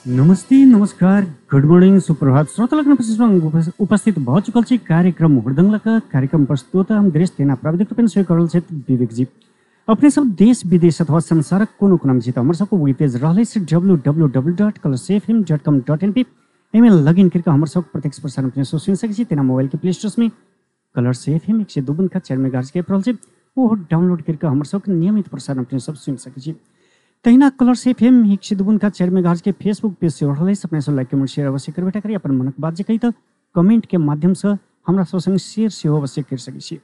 नमस्ते, नमस्कार, good morning, सुप्रभात। श्रोता लग्न उपस्थित भ चुकल छी कार्यक्रम हुड़दंगलक कार्यक्रम प्रस्तुत हम देश तेना प्राविधिक रूप से करल छै विवेक जी। अपने सब देश विदेश अथवा संसारक कोनो कोना में छी त हमर सबको वेब पेज रहले छै www.colorsfm.com.np एमे लॉगिन करके हमर सब प्रत्यक्ष प्रसारण अपने सुन सकै छी। तेना मोबाइल के प्ले स्टोर में कलर्स एफएम 102.4 मेगाहर्ट्ज के रहल छै, वो डाउनलोड करके हमर सब नियमित प्रसारण अपने सब सुन सकै छी। तहिना कलर्स एफएम 102.4 मेगाहर्ट्ज के फेसबुक पेज से रहले अपने सब लाइक कमेंट शेयर अवश्य करबेटा करी। अपन मनक बात जे कही त कमेंट के माध्यम से हमरा सब संग शेयर से अवश्य कर सकै छी।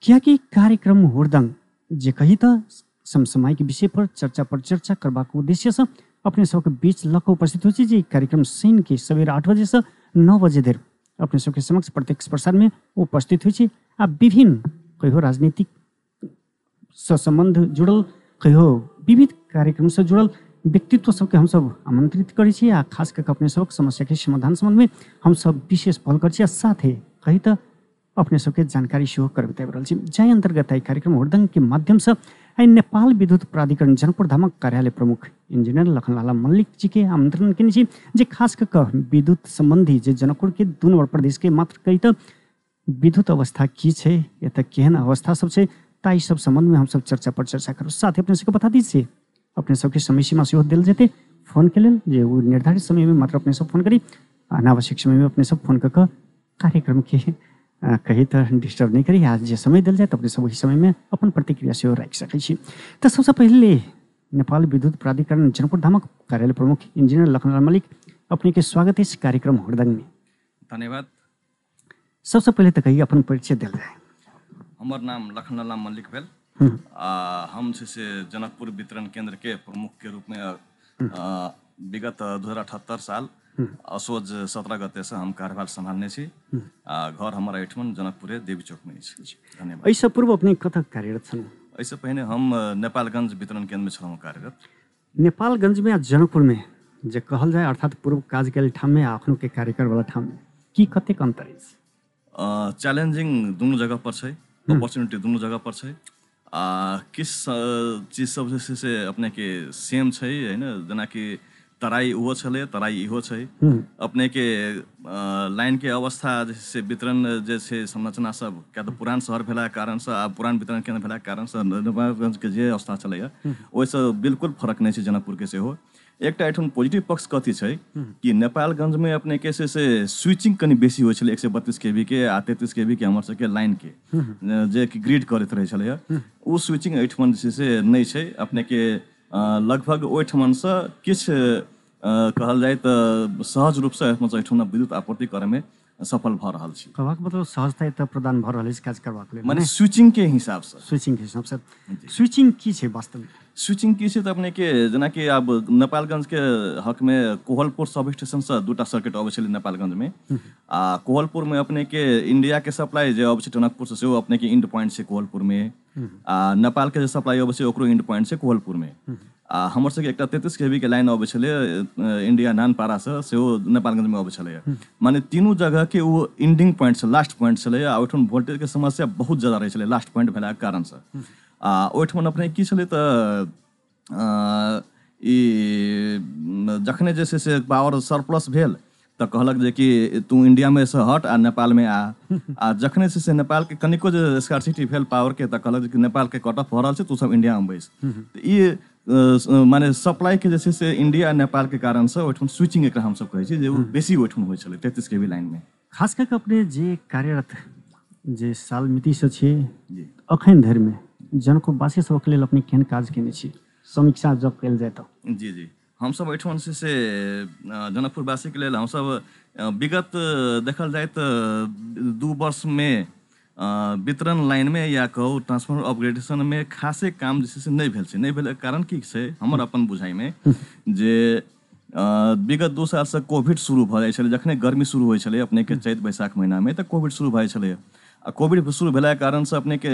कियाकि कार्यक्रम हुड़दंग जे कही त समसामयिक विषय पर चर्चा करबाक उद्देश्य से अपने सबके बीच लक उपस्थित होइ छै। जे कार्यक्रम शनि के सवेरे 8 बजे से 9 बजे धरि अपने सबके समक्ष प्रत्यक्ष प्रसारण में उपस्थित होइ छै। आ विभिन्न कहियो राजनीतिक से संबंध जुड़ल, कहियो विविध कार्यक्रम से जुड़ल व्यक्तित्व सबके हम सब आमंत्रित करै छी। आ खास करके अपने सबके समस्या के समाधान संबंध में हम सब विशेष पहल करै छी। आ साथे कही त अपने सबके जानकारी सेहो करबैत रहल छी। जाहि अंतर्गत आई कार्यक्रम हुड़दंग के माध्यम से आई नेपाल विद्युत प्राधिकरण जनकपुर धामक कार्यालय प्रमुख इंजीनियर लखनलाल मल्लिक जी के आमंत्रण केने छी। जे खास करके विद्युत संबंधी जे जनकपुर के 2 नंबर प्रदेश के मात्र कही त विद्युत अवस्था की छै, एतऽ केहन अवस्था सब छै, ताई सब संबंध में हम सब चर्चा करू। साथ ही अपने सबके बता दीजिए अपने सबके समय सीमा सेहो देल जेते फोन के लेल, जे वो निर्धारित समय में मात्र अपने सब फोन करी। अनावश्यक समय में अपने सब फोन करके कार्यक्रम के कही तो डिस्टर्ब नहीं करी। आज जे समय दिल जाए तो अपने सब वही समय में अपन प्रतिक्रिया सेहो रख सकै छी। तो सबसे पहले नेपाल विद्युत प्राधिकरण जनकपुर धामक कार्यालय प्रमुख इंजीनियर लखनलाल मल्लिक, अपने के स्वागत है इस कार्यक्रम हुड़दंग में। धन्यवाद। सबसे पहले तो कही अपन परिचय दिल जाए। हमार नाम लखनलाल मल्लिक भेल। हम से जनकपुर वितरण केंद्र के प्रमुख के रूप में विगत 2078 साल असोज 17 गते से हम कार्यभार संभालने छी। घर हमारा एठमन जनकपुरे देवी चौक में छै। धन्यवाद। ऐसा पूर्व अपने कतऽ कार्यरत छन्? ऐसे पहले हम नेपालगंज वितरण केंद्र में छलहुँ कार्यरत। नेपालगंज में आ जनकपुर में जे कहल जाए अर्थात पूर्व काज के ठाम में अखनो के कार्यकर वाला ठाम में की कतेक अंतर अछि? चैलेंजिंग दोनों जगह पर छै, अपॉर्चुनिटी दोनों जगह पर छै। किस चीज सब से अपने के सेम छै है ना, जना कि तराई उहो छले, तराई इहो छै। अपने के लाइन के अवस्था जैसे वितरण जैसे संरचना सब क्या तो पुरान शहर भेला कारण से आ पुरान वितरण केंद्र भेला कारण से नेपालगंज के जे अवस्था चले ओइसे बिल्कुल फर्क नहीं छै जनकपुर के सेहो। एक एठन पॉजिटिव पक्ष कथी छै कि नेपालगंज में अपने के से स्विचिंग कनी बेसी होइ छले 132 केवी के आ 33 केवी के हमर सबके लाइन के जे कि ग्रिड करैत रहे छले। उ स्विचिंग एठमन से नहीं छै। अपने के लगभग ओठमन से किछ कहल जाए तो सहज रूप से एठमन विद्युत आपूर्ति करे में सफल भ रहल छी। कहबाक मतलब सहजता एतऽ प्रदान भ रहल अछि काज करबाक लेल, माने स्विचिंग के हिसाब से। स्विचिंग के हिसाब से स्विचिंग की छै वास्तव में? स्विचिंग की छै तो अपने के जना कि अब नेपालगंज के हक में कोहलपुर सब स्टेशन से 2टा सर्किट अबै छलै नेपालगंज में। आ कोहलपुर में अपने के इंडिया के सप्लाई जे अबै छै टनकपुर से अपने के इंड पॉइंट छै कोहलपुर में। आ नेपाल के जे सप्लाई अबै छै ओकरो इंड पॉइंट छै कोहलपुर में। आ हमर सबके एकटा 33 केवी के लाइन अबै छलै इंडिया नानपाड़ा से सेहो नेपालगंज में अबै छलै। माने तीनों जगह के वो इंडिंग पॉइंट छै, लास्ट पॉइंट छलै। आ ओठन वोल्टेज के समस्या बहुत ज्यादा रहै छलै लास्ट पॉइंट भेला के कारण से। आ ओठमन अपने की छलै त ई जखने जे से पावर सरप्लस भेल तो कहलक जे कि तू इंडिया में से हट आ नेपाल में आ जखने से नेपाल के कनिको जे स्कार्सिटी भेल पावर के तो कहलक कि नेपाल के कट ऑफ हो रहल छै, तू सब इंडिया में बैस। तो ई माने सप्लाई के जैसे से इंडिया नेपाल के कारण से ओठम स्विचिंग एकरा हम सब कहै छी जे बेसी ओठम होइ छलै 33 केवी लाइन में। खास करके अपने जे कार्यरत जे साल मिति से छी अखन धरि में जनकपुर वासी सबके लेल अपने केहन काज केने छी, समीक्षा जब कल जाए तो? जी हम सब एठमन से जनकपुर वासी के लेल हम सब विगत देखल जाए तो 2 वर्ष में वितरण लाइन में या कहू ट्रांसफार्मर अपग्रेडेशन में खासे काम जैसे से नहीं भेल छै। नहीं भेल कारण की छै हमर अपन बुझाई में जे विगत 2 साल से कोविड शुरू भ जाय छलै। जखने गर्मी शुरू होइ छलै अपने के चैत बैसाख महीना में तो कोविड शुरू भ जाय छलै। आ कोविड शुरू भेला के कारण से अपने के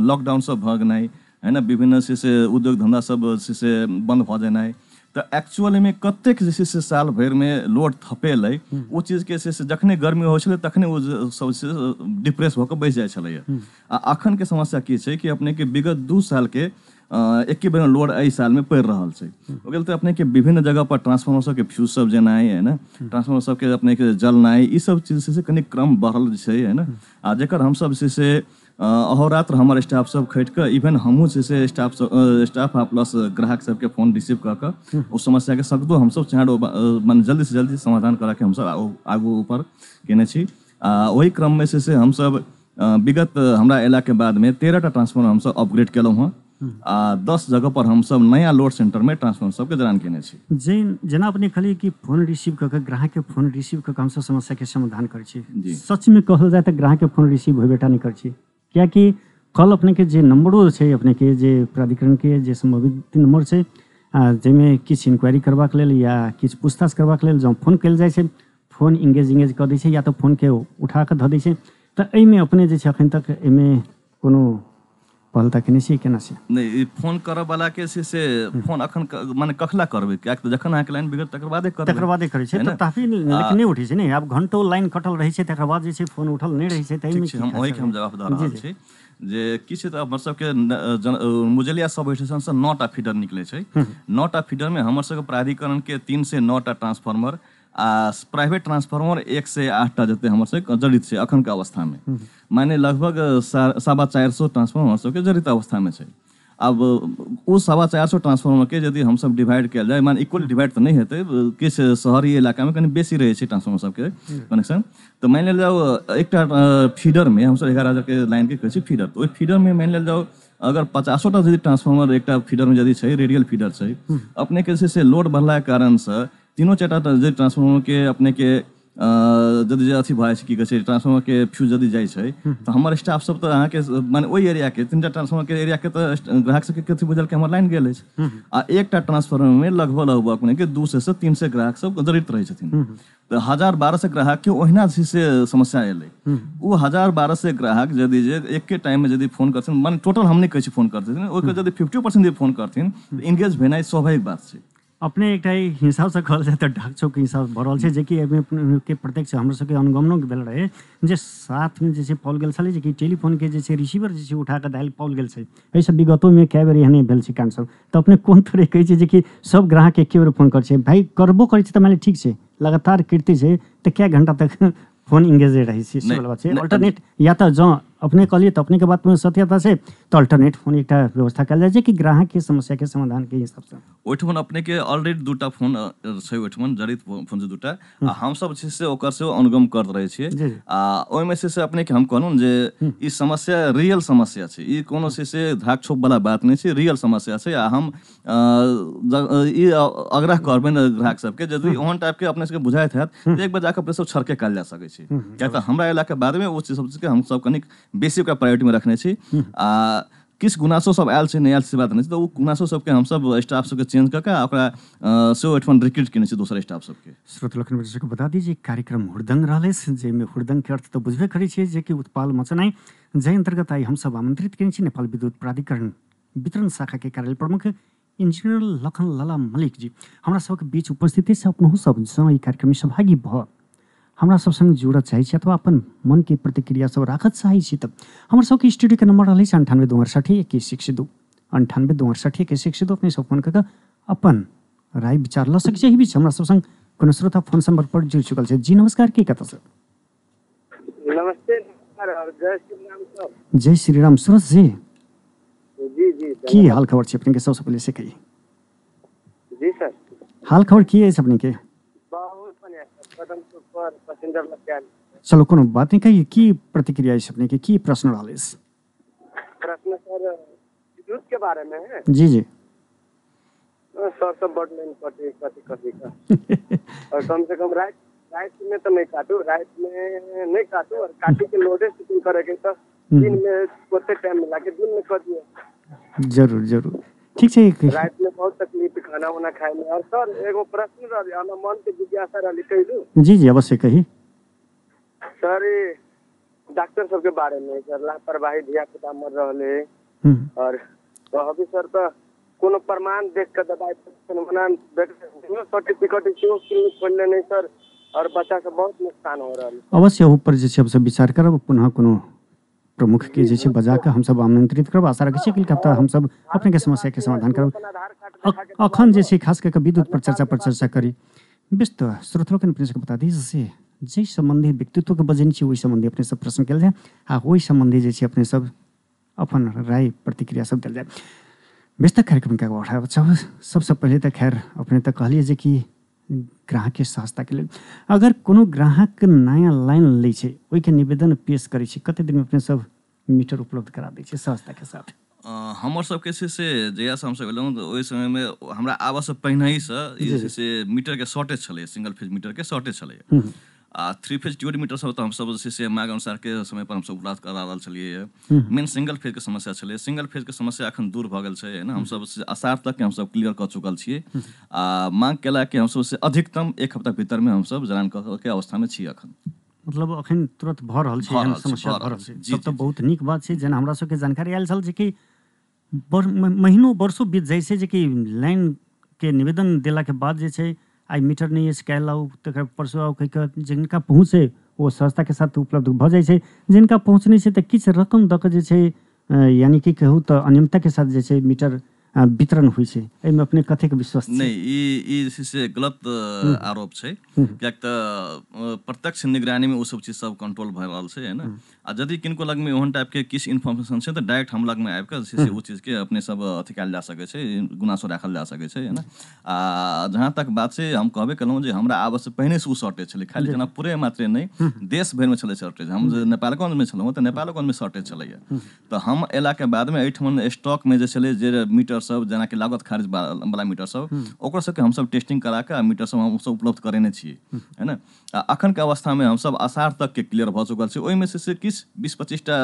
लॉकडाउन सब भ गेनाइ है ना, विभिन्न से उद्योग धंधा सब से बंद भ जेनाइ। तो एक्चुअली में कतेक जैसे से साल भर में लोड थपेलै वो चीज के से जखने गर्मी होइ छलै तखने वो सब से डिप्रेस होकर बैस जाय छलै। आ अखन के समस्या की छै कि अपने के विगत 2 साल के एके बेर लोड एहि सालमे पड़ि रहल छै। हो गेल तऽ अपनेके विभिन्न जगह पर ट्रांसफार्मर सबके फ्यूज सब जेनाइ है ना, ट्रांसफार्मर सबके अपनेके जलनाइ, ई सब चीज से कनि क्रम बढ़ल छै है ना। आ जेकर हमसब से अहोरात्र हमर स्टाफ सब खटि कऽ, इवन हमहूँ से स्टाफ आ प्लस ग्राहक सबके फोन रिसीव कऽ कऽ ओ समस्याके सकतो हमसब चाहे मने जल्दी से जल्दी समाधान करके हमसब आगू ऊपर केने छी। वही क्रममे से हमसब विगत हमरा अयलाके बादमे 13टा ट्रांसफार्मर हमसब अपग्रेड केलहुँ हँ। 10 जगह पर हमसब नया लोड सेंटरमे ट्रांसफार्मर सबके जड़ान केने छी। जेना अपने कहलिए कि फोन रिसीव कऽ के ग्राहकके फोन रिसीव कऽ के हमसब समस्याके समाधान करै छी। सचमे कहल जाए तऽ ग्राहकके फोन रिसीव होइबेटा नहि करै छी, कियाकि कल अपनेके जे नंबरो छै, अपनेके जे प्राधिकरणके जे संबंधित नंबर छै, जाहिमे किछु इंक्वायरी करबाक लेल या किछु पूछताछ करबाक लेल जँ फोन कयल जाइ छै, फोन इंगेज कऽ दै छै या तऽ फोनके उठा कऽ धऽ दै छै, तऽ एहिमे अपने जे छै एखन तक एहिमे कोनो पहल तऽ केने छी केना छै? नहीं, फोन करऽ वाला के से फोन अखन माने कखला करबै, कियाकि तऽ जखन अहाँके लाइन बिगड़ तकर बादे करै छै, तऽ काफी लेकिन नहीं उठै छै ने। आब घंटो लाइन कटल रहै छै, तकर बाद जे छै फोन उठल नहीं रहै छै, तऽ एहिमे हम ओहि के हम जवाब दऽ रहल छी जे किछु तऽ हमर सबके मुजलिया सब स्टेशन से 9टा फीडर निकलै छै। 9टा फीडर में हमर सबके प्राधिकरण के 3 से 9टा ट्रांसफार्मर आ प्राइवेट ट्रांसफार्मर 1 से 8टा जते हमर सबके जड़ित छै अखन के अवस्था में, माने लगभग 450 ट्रांसफार्मर हमर सबके जड़ित अवस्था में छै। अब वो 450 ट्रांसफार्मर के यदि हम सब डिवाइड कयल जाए, माने इक्वल डिवाइड तऽ नहीं हेतै, किछु शहरी इलाका में कनि बेसी रहै छै ट्रांसफार्मर सबके कनेक्शन। तो मान लेल जाओ एकटा फीडर में हम सब 11,000 के लाइन के कहै छी फीडर, तो ओहि फीडर में मान लेल जाओ अगर 50टा यदि ट्रांसफार्मर एकटा फीडर में यदि छै, रेडियल फीडर छै, अपने के से लोड बढ़ला के कारण से तीनों चारिटा यदि ट्रांसफार्मर के अपने के यदि अथी भए छै, की कहै छै, ट्रांसफार्मर के फ्यूज यदि जाइ छै, तो हमर स्टाफ सब तो अहाँके माने ओहि एरिया के 3टा ट्रांसफार्मर के एरिया के तो ग्राहक सबके कथी बुझल के हमर लाइन गेल अछि, आ एकटा ट्रांसफार्मर में लगभग अपने के 200 से 300 ग्राहक सब जड़ित रहै छथिन। तो 1000-1200 ग्राहक के ओहिना से समस्या एलै। वो 1000-1200 ग्राहक यदि जे एक टाइम में यदि फोन करथिन, माने टोटल हम नहीं कहै छी फोन करथिन, ओकर यदि 50% यदि फोन करथिन तो इंगेज भेनाइ स्वाभाविक बात छै। अपने एकटा हिसाब से कहल जाए तऽ ढाकछोक के हिसाब भऽ रहल छै, जेकि एहिमे के प्रत्यक्ष हमर सबके अनुगमनो भेल रहे, जे साथ में जे छै पाओल गेल छलै, जेकि टेलीफोन के जे छै रिसीवर जे छै उठा कऽ डायल पाओल गेल छै। एहि सब विगतो में कए बेर एहने भेल छै कांड सब। तऽ अपने कोन थोड़े कहै छै जेकि सब ग्राहक एके बेर फोन करै छै? भाई करबो करै छै तऽ माने ठीक छै, लगातार करते छै तऽ क्या घंटा तक फोन इंगेज रहे छै, से वाला बात छै। अल्टरनेट या तऽ जँ अपने कहलिए तऽ अपने के बात में सत्यता छै, तो अल्टरनेट फोन एकटा व्यवस्था कयल जाए छै कि ग्राहक के समस्या के समाधान के हिसाब से। ओहिठमन अपने के ऑलरेडी 2टा फोन छै, ओहिठमन जड़ित फोन छै 2टा, आ हम सब छै से ओकर से अनुगम करत रहे छियै। आ ओहि में से अपने के हम कहलहुँ जे ई समस्या रियल समस्या छै, ई कोनो से धाक छोप वाला बात नहीं छै, रियल समस्या छै। आ हम ई आग्रह करबनि ग्राहक सबके, यदि ओहन टाइप के अपने सबके बुझाइत हैत तो एक बार जाकर अपने सब छड़के कयल जा सकै छै, किया तऽ हमरा इलाके बाद में वो चीज सब के हम सब कनिक बेसी ओकरा प्रायोरिटी में रखने छी। आ किछु गुनासो सब आयल छै, नहीं आयल से बात नहीं छै, तो वो गुनासो सबके हम सब स्टाफ सबके चेंज करके ओकरा से ओहिठमन रिक्रूट केने छी दोसर स्टाफ सबके। श्रोता लोकनि मित्र बता दीजिए कार्यक्रम हुड़दंग रहलै, जाहिमे हुड़दंग के अर्थ तो बुझबे करै छियै जे कि उत्पाल मचनाइ, जाहि अंतर्गत आई हम सब आमंत्रित केने छी नेपाल विद्युत प्राधिकरण वितरण शाखा के कार्यालय प्रमुख इंजीनियर लखन लाला मलिक जी हमरा सबके बीच उपस्थिति से अपनहु सब ई कार्यक्रम में सहभागी भ हमरा सब संग जुड़त चाहै छी अथवा अपन मन के प्रतिक्रिया सब राखत चाहै छी, तऽ हमर सबके स्टूडियो के नंबर रहलै 98 268 2162 अपने सब फोन करके अपन राय विचार ल सकै छी। एहि बीच हमरा सब संग कोनो श्रोता फोन संपर्क पर जुड़ चुकल छै। जी नमस्कार, के कतऽ से? नमस्ते और जय श्री राम सर। जय श्री राम सूरज जी। जी जी की हाल खबर छै अपने के? सबसे पहले से कहिए। जी सर, हाल खबर की है अपने के? बहुत बढ़िया सर, कदम पर पैसेंजर लग गया। चलो कोनो बात नहीं, कहिए की प्रतिक्रिया है अपने के, की प्रश्न रहले? प्रश्न सर विद्युत के बारे में है। जी जी सर सब बड़ लाइन कटी का और कम से कम रात में तो नहीं काटू, रात में नहीं काटू, और काटी के लोडे शूटिंग करेंगे तो दिन में कोते टाइम मिला के दिन में कर दिए। जरूर जरूर, ठीक है। रात में बहुत तकलीफ खाना वाना खाए में। और सर एगो प्रश्न रही, हम मन के जिज्ञासा रही, कहलू। जी जी अवश्य कही। सर डॉक्टर सब के बारे में सर लापरवाही धिया पुता मर रहे, और अभी सर तो कोनो प्रमाण देख के दवाई सर्टिफिकेट क्लिनिक खोलने नहीं सर, और बच्चा के बहुत नुकसान हो रहा है। अवश्य ऊपर जे छै विचार करब, पुनः कोनो प्रमुख के जे छै बजा के हम सब आमंत्रित करब। आशा रखै छी कि हफ्ता हम सब अपने के समस्या के समाधान करब। आधार कार्ड अखन जे छै खास करके विद्युत पर चर्चा करी। व्यस्त श्रोतों के अपने सबके बता दी जैसे जे संबंधी व्यक्तित्व के बजन छै ओहि संबंधी अपने सब प्रश्न कल जाए आ ओहि संबंधी जे छै अपने सब अपन राय प्रतिक्रिया सब दिल जाए। व्यस्त कार्यक्रम क्या उठाए सबसे पहले तो खैर अपने तो कहलिए जे कि ग्राहक के सहायता के लिए अगर कोनो ग्राहक नया लाइन लै छै ओहि के निवेदन पेश करै छै कते दिन में अपने सब मीटर उपलब्ध करा दै छै सहजता के साथ। हमर सबके छै से जहियासँ हमसब एलहुँ तऽ ओहि समयमे हमरा आबऽसँ पहिनहिसँ ई जे छै से मीटरके शॉर्टेज छलै, सिंगल फेज मीटरके शॉर्टेज छलै। आ 3 फेज ड्यूड मीटर सब तऽ हमसब जे छै से मांग अनुसारके समय पर हमसब उपलब्ध करा रहल छलियै। मेन सिंगल फेजके समस्या छलै। सिंगल फेजके समस्या एखन दूर भऽ गेल छै ने। हमसब असार तकके हमसब क्लियर कऽ चुकल छियै आ मांग केलाके हमसब से अधिकतम 1 हफ्ता भीतरमे हमसब जलान के अवस्थामे छी एखन। मतलब अखन तुरंत भऽ रहल छै एहन समस्या भऽ रहल छै। तब तऽ बहुत नीक बात छै जेना हमरा सबके जानकारी आयल छल जे कि महीनों वर्षों बीत जाइ छै जे कि लाइन के निवेदन देला के बाद जे छै आई मीटर नहीं है काल्हि आउ तकर परसों आउ कहिके जिनका पहुँचे ओ सहजता के साथ उपलब्ध भऽ जाइ छै। जिनका पहुँच नहीं छै तऽ किछु रकम दऽ कऽ जे छै यानी कि कहू तऽ अनियमितता के साथ जे छै मीटर वितरण होइ छै। एहिमे अपने कतेक विश्वास छै? नहीं ई जे छै से गलत आरोप छै। कियाक तऽ प्रत्यक्ष निगरानीमे ओ सब चीज सब कंट्रोल भऽ रहल छै है ना। आ यदि किनको लगमे ओहन टाइपके किछु इन्फॉर्मेशन छै तऽ डायरेक्ट हम लगमे आबि कऽ जे छै से ओ चीजके अपने सब अथी कयल जा सकै छै, गुनासो राखल जा सकै छै है ना। आ जहाँ तक बात छै हम कहबे केलहुँ जे हमरा आबऽसँ पहिने से ओ शॉर्टेज छलै। खाली जनकपुरे मात्रे नहि देश भरिमे छलै शॉर्टेज। हम जे नेपालगंजमे छलहुँ तऽ नेपालोगंजमे शॉर्टेज छलैए। तऽ हम एलाके बादमे एहिठमन स्टॉकमे जे छलै जे मीटर सब जेनाकि लागत खारिज वाला मीटर सब ओकर सबके हमसब टेस्टिंग करा के मीटर सब हमसब उपलब्ध करेने छियै है ना। अखन के अवस्था में हमसब असार तक के क्लियर भऽ चुकल छै। ओहिमे से किछु 20-25 टा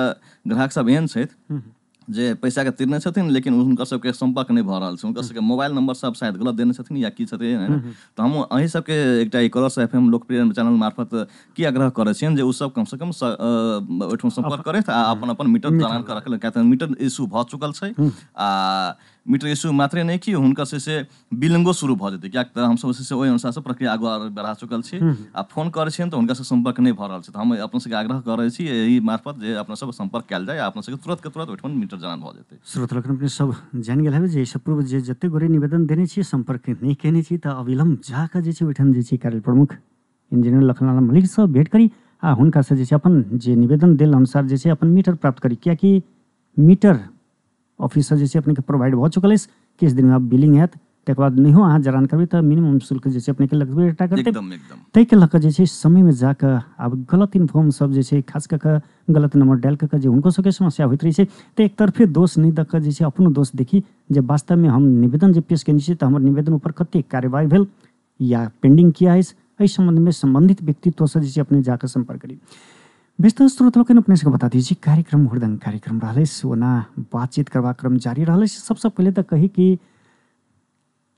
ग्राहक सब एहन छथि जे पैसा के तिरने छथिन लेकिन हुनकर सबके संपर्क नहीं भऽ रहल छै। हुनकर सबके मोबाइल नंबर सब शायद गलत देने छथिन या की छथिन है ना। तऽ हम अहीं सबके एकटा ई कलर्स FM लोकप्रिय चैनल मार्फत की आग्रह करै छियनि जे ओ सब कम से कम ओहिठाम संपर्क करथि आ अपन अपन मीटर जलान कऽ रखल। किया तऽ मीटर इशू भऽ चुकल छै आ मीटर इशू मात्रे नहीं कि हुनकर से बिलिंगो शुरू भऽ जेतै। कियाक तऽ हमसब से ओहि अनुसारसँ प्रक्रिया आगू बढ़ा चुकल छी आ फोन करै छियनि तऽ हुनकासँ संपर्क नहीं भऽ रहल छै। तऽ हम अपन सबके आग्रह करै छी एहि मार्फत जे अपना सब संपर्क कयल जाय आ अपना सबके तुरंत के तुरंत ओहिठाम मीटर जलान भऽ जेतै। श्रोता लोकनि अपने सब जानि गेल हेबै जे एहिसँ पूर्व जे जतेक गोरे निवेदन देने छियै संपर्क नहीं केने छी तऽ अविलम्ब जाकऽ जे छै ओहिठाम जे छै कार्य प्रमुख इंजीनियर लखनलाल मलिकसँ भेंट करी आ हुनकासँ जे छै अपन जे निवेदन देल अनुसार जे छै अपन मीटर प्राप्त करी। कियाकि मीटर ऑफिसर जे छै अपने के प्रोवाइड भऽ चुकल अछि। किछु दिन में आब बिलिंग हैत तकर बाद नहियो अहाँ जरान करबै तऽ मिनिमम शुल्क जे छै अपने के लगबे टा करतै। एकदम एकदम ताहिके लऽ कऽ जे छै समयमे जाकऽ आब गलत इन्फॉर्म सब जे छै खास कऽ कऽ गलत नंबर डायल कऽ जे हुनको सबके समस्या होइत रहै छै तऽ एक तरफे दोष नहीं दऽ कऽ जे छै अपनो दोष देखी जे वास्तवमे हम निवेदन जे पेश केने छी तऽ हमर निवेदन ऊपर कतेक कार्यवाही भेल या पेंडिंग किया अछि एहि संबंधमे संबंधित व्यक्तित्वसँ जे छै अपने जाकऽ संपर्क करी। व्यस्त श्रोता लोकनि अपने सबके बता दीजिए कार्यक्रम हुड़दंग कार्यक्रम रहलै ओना बातचीत करबा क्रम जारी रहलै। सबसँ पहिले तऽ कही कि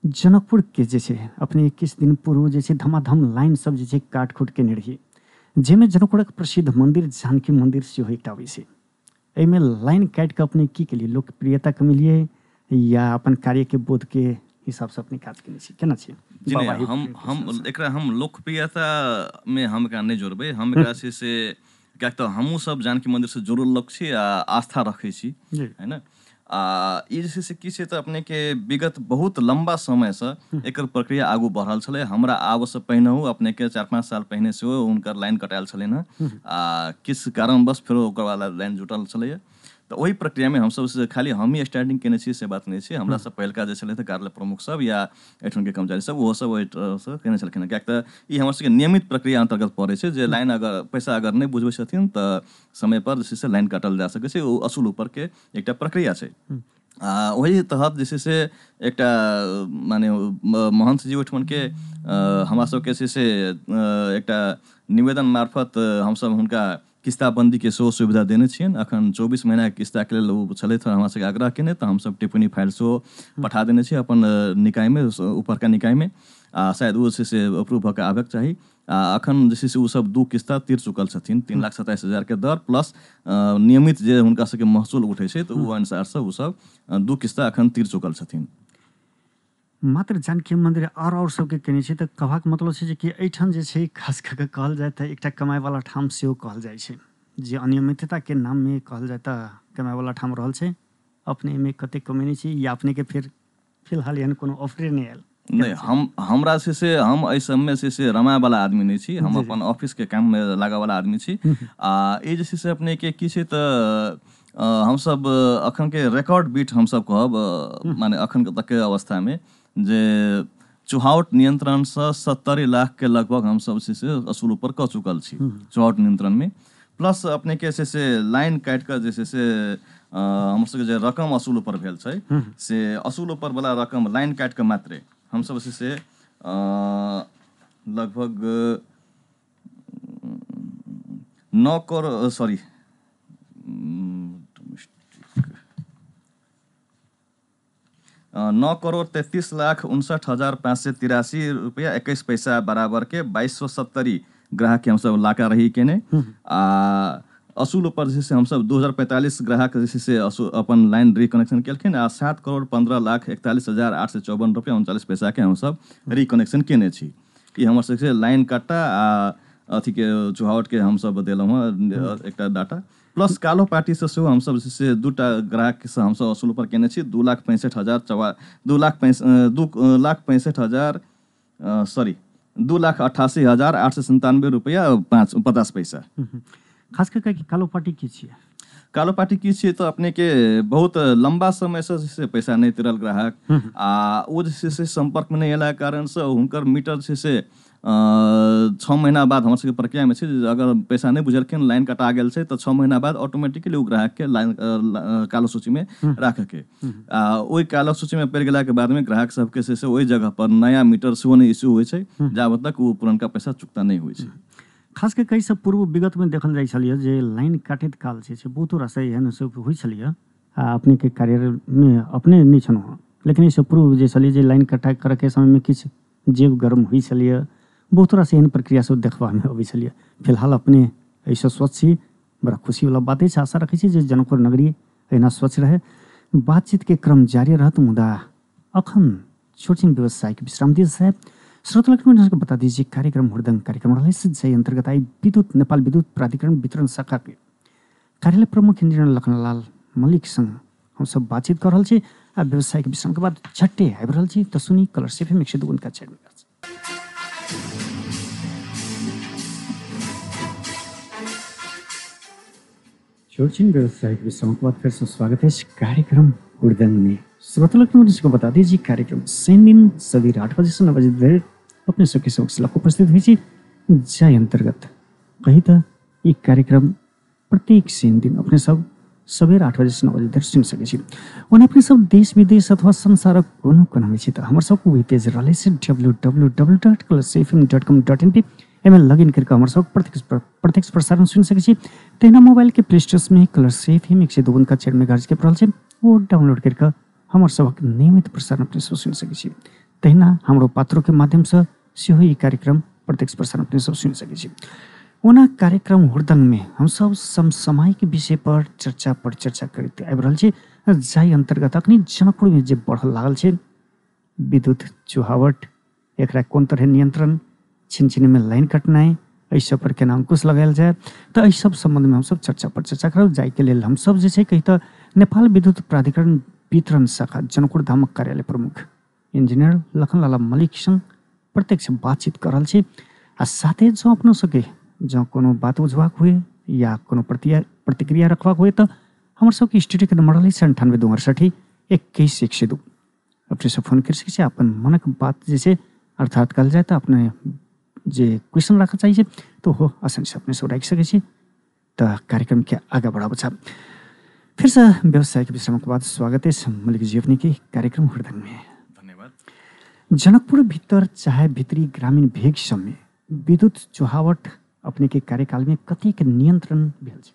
जनकपुर के जे छै अपने किछु दिन पूर्व जे छै धमाधम लाइन सब जे छै काट खूट केने रहिए जाहिमे जनकपुरक प्रसिद्ध मंदिर जानकी मंदिर सेहो एकटा अबै छै। एहिमे लाइन काटि कऽ अपने की केलिए लोकप्रियता कमेलिए या अपन कार्य के बोध के हिसाब से अपने काज केने छी केना छी? जी नहीं हम एकरा हम लोकप्रियता में हम एकरा नहीं जोड़बै। हम एकरा से कियाक तऽ हमहूँ सब जानकी मंदिर से जुड़ल लोक छी आ आस्था रखै छी है ना। आ ई जे छै से की छै तऽ अपने के विगत बहुत लंबा समयसँ एकर प्रक्रिया आगू बढ़ल छलै। हमरा आबसँ पहिनहु अपने के 4-5 साल पहिने सेहो हुनकर लाइन कटायल छलनि हँ आ किछु कारणवश फेरो ओकर वाला लाइन जुटल छलैए। तऽ ओहि प्रक्रियामे हमसब से खाली हम ही स्टार्टिंग केने छी से बात नहीं छै। हमरा सब पहिलका जे छलै तऽ कार्यालय प्रमुख सब या एहिठाम के कर्मचारी सब ओहो सब ओहिसँ केने छलखिन हँ। कियाक तऽ ई हमर सबके नियमित प्रक्रिया अंतर्गत पड़ै छै जे लाइन अगर पैसा अगर नहीं बुझबै छथिन तऽ समय पर जे छै से लाइन काटल जा सकै छै। ओ असूल ऊपर के एकटा प्रक्रिया छै। आ वही तहत जे छै से एकटा माने महंत जी ओहिठमन के हमरा सबके से एकटा निवेदन मार्फत हमसब हुनका किस्ताबंदी के सेहो सुविधा देने छियनि। अखन 24 महीना के किस्ता के लेल ओ छलथि हमरा सबके आग्रह केने तऽ हमसब टिप्पणी फाइल सेहो पठा देने छी अपन निकायमे ऊपरका निकायमे आ शायद ओ छै से अप्रूव भऽ कऽ आबैके चाही। आ अखन जे छै से ओ सब 2 किस्ता तीर चुकल छथिन 3,27,000 के दर प्लस नियमित जे हुनका सबके महसूल उठै छै तऽ ओ अनुसारसँ ओ सब 2 किस्ता अखन तीर चुकल छथिन। मात्र जानकी मंदिर और सबके केने छै तऽ कहबाक मतलब छै जे कि एहिठाम जे छै खास कऽ कऽ कहल जाय तऽ एकटा कमाइ वाला ठाम सेहो कहल जाइ छै जे अनियमितता के नाम में कहल जाए तो कमाए वाला ठाम रहल छै, अपने में कते कमेने छी या अपने के फिर फिलहाल यानी कोनो ऑफरे नहीं आयल? नहीं, हमरा से हम एहि सबमे से रमाए वाला आदमी नहीं छी, हम अपन ऑफिस के काम में लागे वाला आदमी छी। आ ये जे से अपने के की छै तऽ हम सब अखन के रिकॉर्ड बीट हम सब कहब, माने अखन तक के अवस्था में जे चुहावट नियंत्रण से 70 लाख के लगभग हम सब से असूल ऊपर कऽ चुकल छी चुहावट नियंत्रण में। प्लस अपने के से लाइन काट के जे से हमर सबके जे रकम असूल ऊपर भेल छै से असूल ऊपर वाला रकम लाइन काट के मात्रे हम सब से लगभग 9 करोड़ सॉरी 9,33,59,583 रुपया 21 पैसा बराबर के 2270 ग्राहक के हम सब लाका रही केने। आ असूल ऊपर जे से हम सब 2045 ग्राहक जे से अपन लाइन रिकनेक्शन केलखिन आ 7,15,41,854 रुपया 39 पैसा के हम सब रिकनेक्शन केने छी। ई हमर सबसे लाइन काटा आ अथी के चुहावट के हम सब देलहुँ एकटा डाटा। प्लस कालो पार्टी से सेहो हम सब से 2टा ग्राहक से हम सब असूल ऊपर केने छी 2,88,897 रुपया 50 पैसा। खास करके कालो पार्टी की छियै? कालो पार्टी की छियै तो अपने के बहुत लंबा समय से पैसा नहीं तिरल ग्राहक आ वो जे से संपर्क में नहीं अयला कारण से हुनकर मीटर से 6 महीना बाद हमर सबके प्रक्रिया में छै अगर पैसा नहीं बुझलखिन लाइन कटा गेल छै तो 6 महीना बाद ऑटोमेटिकली वो ग्राहक के लाइन कालो सूची में राखे के ओई कालो सूची में पड़ गेला के बाद में ग्राहक सबके से ओई जगह पर नया मीटर सेहो नहीं इश्यू होइ छै जाबत तक वो पुरनका पैसा चुकता नहीं होइ छै। खास के कई सब पूर्व विगत में देखल जाइ छलिए जे लाइन काटैत काल छै बहुत रास एहन सब होइ छलिए आ अपने के कार्य में अपने नहीं छनु, लेकिन ई सब पूर्व जे छलिए जे लाइन कटाई करे के समय में किछ जेब गरम होइ छलिए बहुत रास एहन प्रक्रिया सब देखबा में अबै छलिए। फिलहाल अपने ऐसा स्वच्छ छी, बड़ा खुशी वाला बात है। आशा रखै छी जे जनकपुर नगरी एना स्वच्छ रहे। बातचीत के क्रम जारी रहत मुदा अखन छोटछिन व्यवसायिक विश्राम दिए साहब श्रोता को बता दीजिए कार्यक्रम हुड़दंग कार्यक्रम जय अंतर्गत आई विद्युत नेपाल विद्युत प्राधिकरण वितरण शाखा के कार्यालय प्रमुख इंजीनियर लखनलाल मलिक संग हम सब बातचीत कर रहा छी। आ व्यवसायिक विश्राम के बाद झट्टे आबि रहल छी तो सुनी कलर्स एफएम 102.4 मेगाहर्ट्ज। छोटछिन व्यवसायिक विश्राम के बाद फिर से स्वागत है इस कार्यक्रम हुड़दंग में। श्रोता को बता दीजिए कार्यक्रम शनि दिन सवेरे 8 बजे से 9 बजे देर अपने सबके समक्ष उपस्थित हुई जय अंतर्गत कही तो ये कार्यक्रम प्रत्येक शनि दिन अपने सब सवेरे 8 बजे से 9 बजे देर सुन सके उन्हें अपने सब देश विदेश अथवा संसारक कोनो कोना में तो हमारे सबको वही पेज रहा है www.colorcfm.com.np एमे लॉगिन करके हमारे सब प्रत्यक्ष प्रसारण सुन सके तेना मोबाइल के प्ले स्टोर में कलर्स एफएम 102.4 मेगाहर्ट्ज के पड़ल वो डाउनलोड करके हमारे सबक नियमित प्रसारण अपने सब सुन सके तहिना हमारो पात्रों के माध्यम से सेहो ई कार्यक्रम प्रत्यक्ष प्रसारण अपने सब सुन सके। ओना कार्यक्रम हुड़दंग में हम सब समसामयिक विषय पर चर्चा करते आबि रहल छी। जाहि अंतर्गत अखनी जनकपुर में जे बढ़ल लागल छै विद्युत चुहावट एकरा कोन तरह नियंत्रण छिन में लाइन कटनाई एहि सब पर केना अंकुश लगायल जाए तो एहि सब संबंध में हम सब चर्चा करब। जाय के लेल हम सब जे छै कही तो नेपाल विद्युत प्राधिकरण वितरण शाखा जनकपुर धामक कार्यालय प्रमुख इंजीनियर लखनलाल मलिक संग प्रत्यक्ष बातचीत कर रहल छी। आ साथे जो अपनो सके जो कोनो बात बुझबाक हुए या कोनो प्रतिक्रिया रखबाक हुए तो हमर सबके स्टूडियो के नंबर है 98 268 21 102 अपने से फोन कर सके अपन मनक बात जैसे अर्थात कल जाए तो अपने जे क्वेश्चन रखा चाहिए तो हो आसानी से अपने से रख सके तो कार्यक्रम के आगे बढ़ाबो छ। फिर से व्यवसायिक विश्राम के बाद स्वागत है मलिक जी अपने के कार्यक्रम हुड़दंग में। धन्यवाद। जनकपुर भीतर चाहे भित्री ग्रामीण भेग सब में विद्युत चुहावट अपने के कार्यकाल में कति के नियंत्रण भेल छै?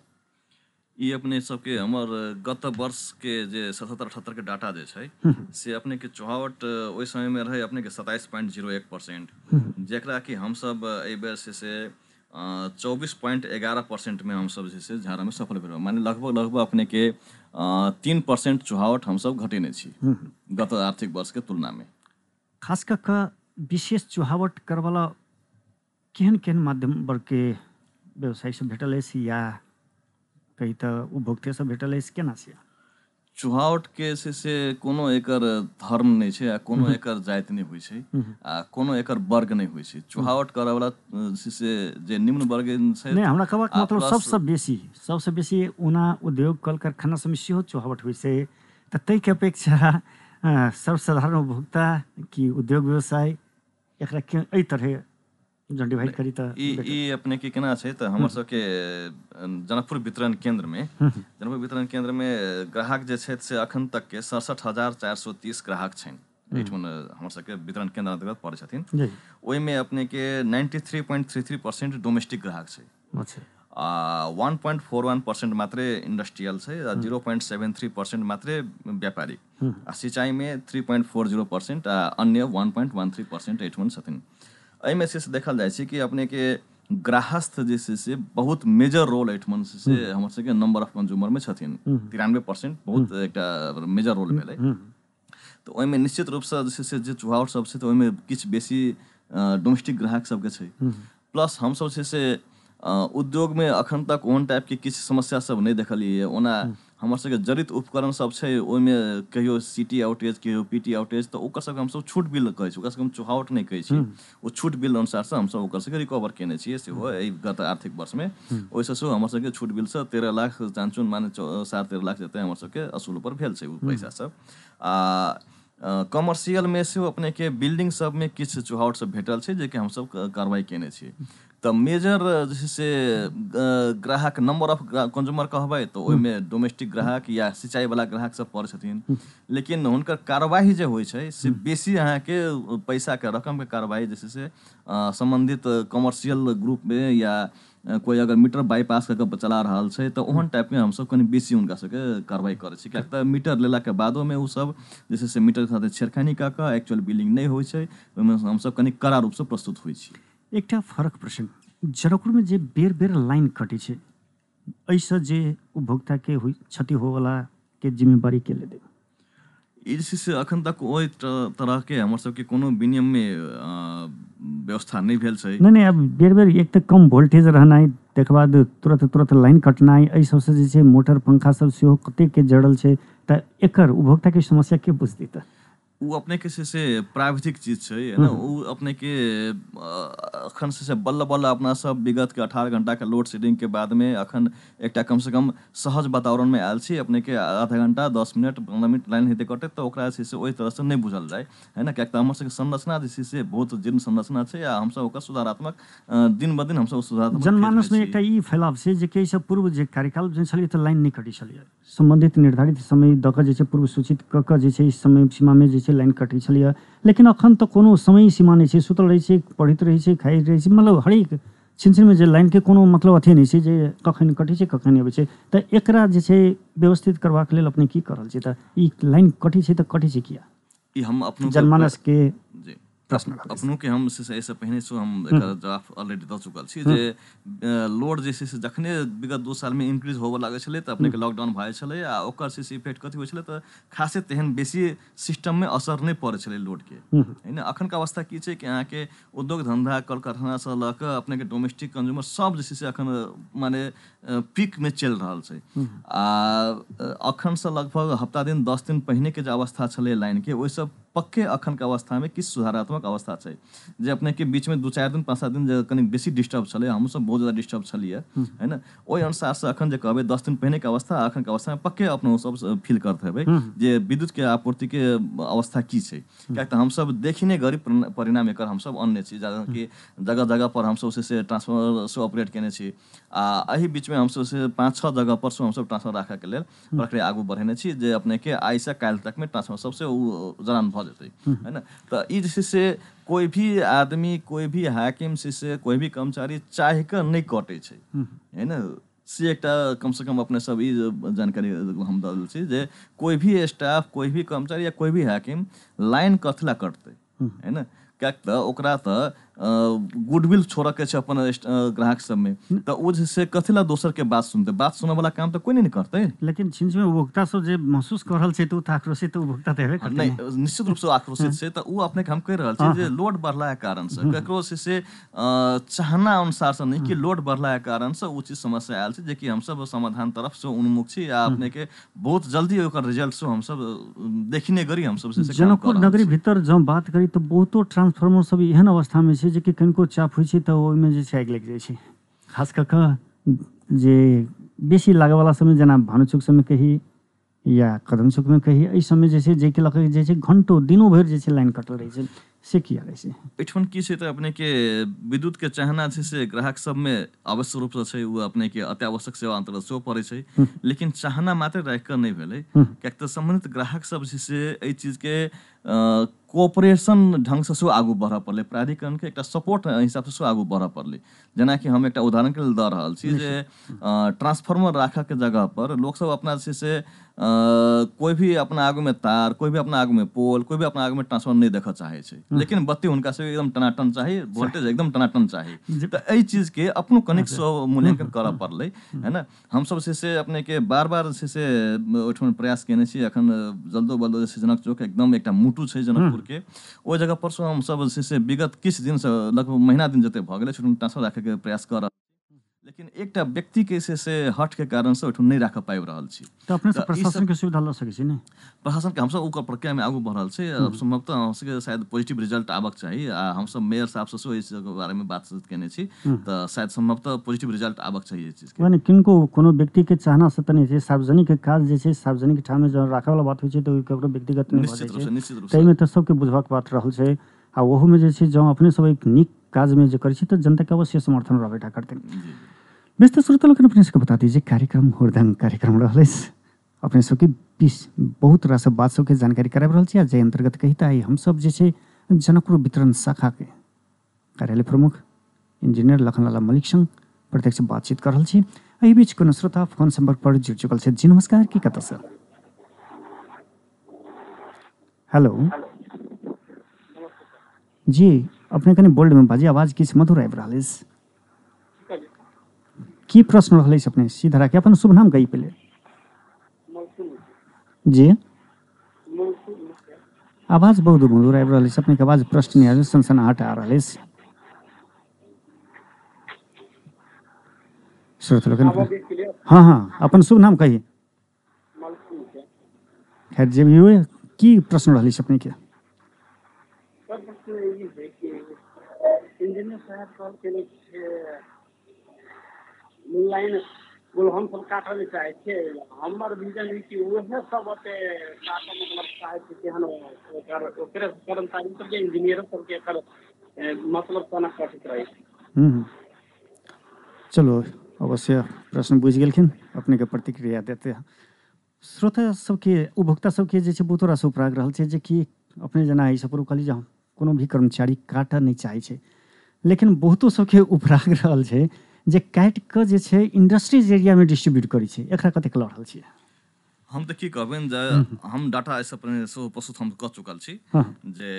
ये अपने सबके हमर गत वर्ष के जे 77-78 के डाटा जे छै से अपने के चुहावट ओहि समय में रहे अपने के 27.01% जेकरा कि हम सब एहि बेर से 24.11% में हम सब जे झाड़ा में सफल भेल माने लगभग अपने के 3% चुहावट हम सब घटेने छी गत आर्थिक वर्ष के तुलना में। खास करके विशेष चुहावट करवाला केहन माध्यम बर के व्यवसाय से भेटल है या कहीं तो उपभोक्ता सब भेटल है केना से चुहावट के से कोनो एकर धर्म नहीं छै आ कोनो एकर जाति नहीं होइ छै आ कोनो एकर वर्ग नहीं होइ छै चुहावट करे वाला से जे निम्न वर्ग छै नहीं हमरा कहबाक मतलब सबसे बेसी ओना उद्योग कल कारखाना सब में सेहो चुहावट होइ छै त तै के अपेक्षा सर्वसाधारण उपभोक्ता कि उद्योग व्यवसाय एकरा के एई तरह जन डिवाइड करी त ई अपने के केना छै त हमर सबके जनकपुर वितरण केंद्र में ग्राहक जे छै से अखन तक के 67,430 ग्राहक छन् एठुन हमर सबके वितरण केंद्र अंतर्गत पड़ै छथिन ओइ में अपने के 93.33% डोमेस्टिक ग्राहक छै अच्छा 1.41% मात्रै इंडस्ट्रियल छै आ 0.73% मात्रै व्यापारिक आ सिंचाई में 3.40% आ अन्य 1.13% एठुन छथिन एहिमे से देखल जाइ छै कि अपने के ग्राहस्थ जे से बहुत मेजर रोल एठमन से हमर सबके नंबर ऑफ कंज्यूमर में छथिन 93% बहुत एकटा मेजर रोल भेलै तो ओहिमे निश्चित रूप से जे चुहावट सब छै तो ओहिमे किछ बेसी डोमेस्टिक ग्राहक सबके छै प्लस हम सब से उद्योग में अखन तक ओहन टाइप के किछ समस्या सब नहीं देखलिए ओना हमर सबके जड़ित उपकरण सब छै ओहिमे कहियो सीटी आउटेज कहियो पीटी आउटेज तो ओकर सबके हम सब छूट बिल कहै छी ओकर सबके हम चुहावट नहीं कहै छी ओ छूट बिल अनुसार से हम सब ओकर सबके रिकवर केने छियै सेहो एहि गत आर्थिक वर्ष में ओहिसँ सेहो हमर सबके छूट बिल से 13 लाख चांचुन माने 13.5 लाख जते हमर सबके असूल पर भेल छै ओ पैसा सब आ कमर्शियल में से अपने के बिल्डिंग सब में किछ चुहावट सब भेटल छै जे कि हम सब कार्रवाई केने छियै तो मेजर जैसे से ग्राहक नंबर ऑफ कंज्यूमर कहबै तो ओहिमे डोमेस्टिक ग्राहक या सिंचाई वाला ग्राहक सब पड़ै छथिन लेकिन हुनकर कार्रवाई जे होइ छै से बेसी अहाँ के पैसा के रकम के कार्रवाई जैसे से संबंधित कमर्शियल ग्रुप में या कोई अगर मीटर बाईपास करके चला रहल छै तो ओहन टाइप में हम सब कनी बेसी हुनका सबके कार्रवाई करै छी कियाक त मीटर लेला के बादो में उ सब जैसे से मीटर के साथ छेड़खानी क के एक्चुअल बिलिंग नहीं होइ छै ओहिमे हम सब कनी कड़ा रूप से प्रस्तुत होइ छी एकटा फरक प्रश्न जनकपुर में जे बेर बेर लाइन कटे छै ऐसा जे उपभोक्ता के क्षति हो वाला के जिम्मेवारी के ले देब ई से अखन तक ओहि तरह के हमर सबके कोनो विनियम में व्यवस्था नहीं भेल छै नहीं अब बेर बेर एक तक कम वोल्टेज रहनाइ तकर बाद तुरंत लाइन कटनाइ एहि सबसे जे छै मोटर पंखा सब सेहो कते के जड़ल छै त एकर उपभोक्ता के समस्या के बुझतै त वो अपने के से प्राविधिक चीज छै है ना वो अपने के अखन से बल्ल बल्ल अपना सब विगत के 18 घंटा के लोड शेडिंग के बाद में अखन एकटा कम से कम सहज वातावरण में आयल छी अपने के आधा घंटा 10 मिनट 15 मिनट लाइन हेते कटे तो ओकरा से ओहि तरह से नहीं बुझल जाए है ना कियाक त हमर सबके संरचना जे से बहुत जीर्ण संरचना छै आ हम सब ओकर सुधारात्मक दिन ब दिन हम सब सुधारात्मक जनमानस में एकटा ई फैलाव छै जे कि सब पूर्व जे कार्यकाल जे छलिए त लाइन नहीं कटै छलिए संबंधित निर्धारित समय द के जे छै पूर्व सूचित क के जे छै समय सीमा में जे छै लाइन कटै छलिए लेकिन अखन तो कोनो समय सीमा नहीं छै सुतल रहै छै पढ़ैत रहै छै खाइ रहै छै मतलब हरेक छिनछिन में जे लाइन के कोनो मतलब अथी नहीं छै जे कखन कटै छै कखन अबै छै त एकरा जे छै व्यवस्थित करबाक लेल अपने की करल छै त ई लाइन कटै छै त कटै छै किया ई हम अपनो जनमानस के जी प्रश्न अपनों के हम से पहले से हम एकर जवाब ऑलरेडी द चुकल छी जे लोड जे से जखने विगत 2 साल में इंक्रीज होबे लागे छले त अपने के लॉकडाउन भए छले आ ओकर से इफेक्ट कथि होइ छले त खासे तेहन बेसी सिस्टम में असर नहीं पड़े छले लोड के हैन अखन का अवस्था की छै कि अहाँ के उद्योग धंधा कल कारखाना से ल के अपने के डोमेस्टिक कंज्यूमर सब जे से अखन माने पीक में चल रहल छै आ अखन से लगभग हफ्ता दिन 10 दिन पहिने के जे अवस्था छले लाइन के ओइ सब पक्के अखन के अवस्था में किछ सुधारात्मक अवस्था छै जे अपने के बीच में 2-4 दिन 5-7 दिन जे कनी बेसी डिस्टर्ब छले हम सब बहुत ज्यादा डिस्टर्ब छलिए है ना ओहि अनुसार से अखन जे कहबे 10 दिन पहले के अवस्था अखन के अवस्था में पक्के अपनो सब फील करते हेबै जे विद्युत के आपूर्ति के अवस्था की छै कियाक त हम सब देखिने गरी परिणाम एकर हम सब अन्य छी कि जगह जगह पर हम सब से ट्रांसफर से ऑपरेट केने छी आ एही बीच में हम सब से 5-6 जगह पर हम सब ट्रांसफर राखे के लेल प्रक्रिया आगू बढ़ेने छी जे अपने के आई से काल तक में ट्रांसफर सबसे जरान भ जेतै है ना त ई जे से कोई भी आदमी कोई भी हाकिम से कोई भी कर्मचारी चाह के नहीं कटे छै है ना से एकटा कम से कम अपने सब ई जानकारी हम दल छी जे कोई भी स्टाफ कोई भी कर्मचारी या कोई भी हाकिम लाइन कथला कटते है ना कियाक त ओकरा त गुडविल छोड़ के छै अपन ग्राहक सब में, त ओ जे से कथिला दोसर के बात सुनते, बात सुने वाला काम त कोई नहीं करते। लेकिन छिंच में उपभोक्ता सब जे महसूस कर रहल छै त उ त आक्रोशित उपभोक्ता त हेबे करते नहीं, निश्चित रूप से आक्रोशित छै। त उ अपने हम कह रहल छी जे लोड बढ़ला के कारण से ककरो से चाहना अनुसार से नहीं कि लोड बढ़ला के कारण से उ चीज समस्या आयल छै, जे कि हम सब समाधान तरफ से उन्मुख छी आ अपने के बहुत जल्दी ओकर रिजल्ट से हम सब देखिने गरी हम सब से काम जनकपुर कर रहल नगरी छी। भीतर जब बात करी तो बहुतो ट्रांसफार्मर सब एहन अवस्था में छै जे कि कनिको चाप होइ छै त ओइमे जे छै आगि लागि जाइ छै। खास कऽ कऽ जे बेसी लागै वाला समय जेना भानुचोक समय कही या कदम चौक में कही, एहि समय जे छै जेकि लगे जे छै घंटो दिनों भरि जे छै लाइन कटल रहै छै, से किया रहै छै? एठन की छै त अपने के विद्युत के चाहना छै से ग्राहक सब में आवश्यक रूप से छै, उ अपने के अत्यावश्यक सेवा अंतर्गत सेहो पड़ै छै, लेकिन चाहना मात्र राखि कऽ नहीं भेलै। कियाक त संबंधित ग्राहक सब छै से एहि चीज के कोऑपरेशन ढंग से सेहो आगू बढ़ऽ पड़लै, प्राधिकरण के एकटा सपोर्ट हिसाब से सेहो आगू बढ़ऽ पड़लै। जेना कि हम एकटा उदाहरण के लेल दऽ रहल छी जे ट्रांसफार्मर राखऽ के जगह पर लोक सब अपना छै से कोई भी अपना आगू में तार, कोई भी अपना आगू में पोल, कोई भी अपना आगू में ट्रांसफार्मर नहीं देखऽ चाहे छै, लेकिन बत्ती हुनका से एकदम टनाटन चाही, वोल्टेज एकदम टनाटन चाही। त एहि चीज के अपनो कनिक मूल्यांकन करऽ पड़लै, है ना। हम सब से अपने के बार बार से ओहिठाम प्रयास केने छी। अखन जल्दो बल्दो जे जनक चौक एकदम एकटा मुटु छै जनकपुर के, ओहि जगह पर हम सब से विगत किछ दिन से लगभग महीना दिन जते भऽ गेलै ट्रांसफर राखे के प्रयास कर, लेकिन एकटा व्यक्ति के से हट के कारण से ओहिठाम नहीं राखऽ पाबि रहल छी। त अपने से प्रशासन के सुविधा ल सकै छी ने? प्रशासन के हम सब ओकर प्रक्रिया में आगू बढ़ रहल छै। संभवतः हम सबके शायद पॉजिटिव रिजल्ट आबक चाही आ हम सब मेयर साहब से सेहो इस बारे में बातचीत केने छी, त शायद संभवतः पॉजिटिव रिजल्ट आबक चाही इस चीज के। माने किनको कोनो व्यक्ति के चाहना से त नहीं छै, सार्वजनिक काज जे छै सार्वजनिक ठाम में जब राखै वाला बात होइ छै त ककरो व्यक्तिगत नहीं भऽ जाइ छै। निश्चित रूप से तै में त सबके बुझबाक बात रहल छै आ ओहू में जे छै जँ अपने सब एक नीक काज में जे करै छी त जनता के अवश्य समर्थन रहबेटा करतै। व्यस्त श्रोता लोकनि अपने सबके बता दीजिए कार्यक्रम हुड़दंग कार्यक्रम रहलै, अपने सबके बीच बहुत रास बात सबके जानकारी कराबि रहल छी आ जे अंतर्गत कही त हम सब जे छै जनकपुर वितरण शाखा के कार्यालय प्रमुख इंजीनियर लखनलाल मलिक संग प्रत्यक्ष बातचीत कर रहल छी। एहि बीच कोनो श्रोता फोन संपर्क पर जुड़ चुकल छै। जी नमस्कार, की कतऽ से? हेलो जी, अपने कनि बोल्ड में बाजी, आवाज किछ मधुर आबि रहल अछि। की प्रश्न रहलै से अपने सीधा राखी, अपन शुभ नाम कही पहले। जी आवाज बहुत मधुर आबि रहल अछि, अपने के आवाज प्रश्न नहीं आ रहल, सनसनाहट आ रहल अछि। श्रोता लोकनि हाँ हाँ अपन शुभ नाम कही। खैर जे भी हुए, की प्रश्न रहलै से अपने के? इंजीनियर साहब कहलखिन लाइन हम सब काटऽ ले चाहे छियै, हमर विजन है कि उहे सब ओते काटऽ मतलब चाहे छी केहन ओकरे कर्मचारी सब के इंजीनियर सब के एकर मतलब कोना कटित रही। चलो अवश्य प्रश्न बुझि गेलखिन, अपने के प्रतिक्रिया देते हैं। श्रोता सबके उपभोक्ता सबके जे छै बहुत रास उपराग रहल छै जे कि अपने जेना एहि सब कहली जे कोनो भी कर्मचारी काटऽ नहीं चाहे छै, लेकिन बहुतो सबके उपराग रहल छै जे काटि कऽ जे छै इंडस्ट्रीज एरिया में डिस्ट्रीब्यूट करै छै, एकरा कतेक लऽ रहल छियै? हम तऽ की कहबनि जे हम डाटा एहिसँ पहिने सेहो प्रस्तुत हम कऽ चुकल छी जे